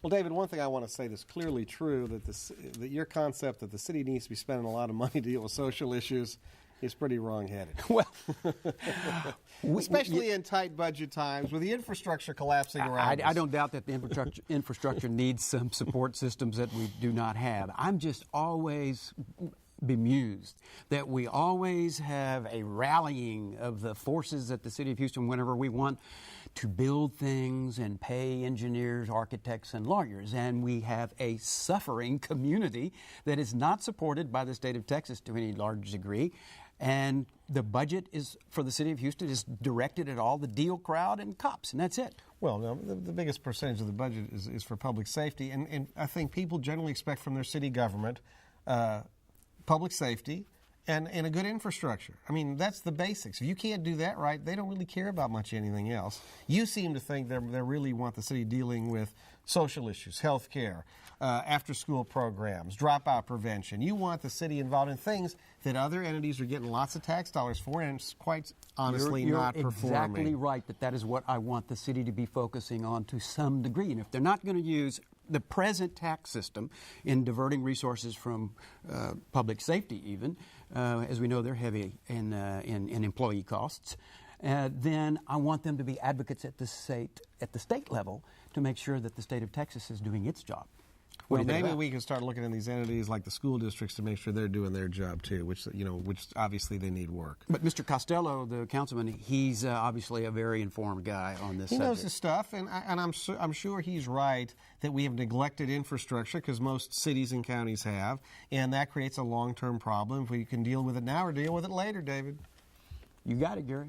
Well, David, one thing I want to say that's clearly true, that your concept that the city needs to be spending a lot of money to deal with social issues is pretty wrong-headed. Well, especially in tight budget times with the infrastructure collapsing around us. I don't doubt that the infrastructure needs some support systems that we do not have. I'm just always bemused that we always have a rallying of the forces at the City of Houston whenever we want to build things and pay engineers, architects, and lawyers. And we have a suffering community that is not supported by the state of Texas to any large degree. And the budget is for the City of Houston is directed at all the deal crowd and cops, and that's it. Well, no, the biggest percentage of the budget is for public safety. And I think people generally expect from their city government public safety and a good infrastructure. I mean, that's the basics. If you can't do that right, they don't really care about much anything else. You seem to think they really want the city dealing with social issues, health care, after-school programs, dropout prevention. You want the city involved in things that other entities are getting lots of tax dollars for and it's quite honestly not performing. You're exactly right that is what I want the city to be focusing on to some degree. And if they're not going to use the present tax system in diverting resources from public safety even, as we know they're heavy in employee costs, then I want them to be advocates at the state level to make sure that the state of Texas is doing its job. Well, maybe we can start looking at these entities like the school districts to make sure they're doing their job too, which obviously they need work. But Mr. Costello, the councilman, he's obviously a very informed guy on this subject. He knows his stuff, and I'm sure he's right that we have neglected infrastructure because most cities and counties have, and that creates a long-term problem. If we can deal with it now or deal with it later, David. You got it, Gary.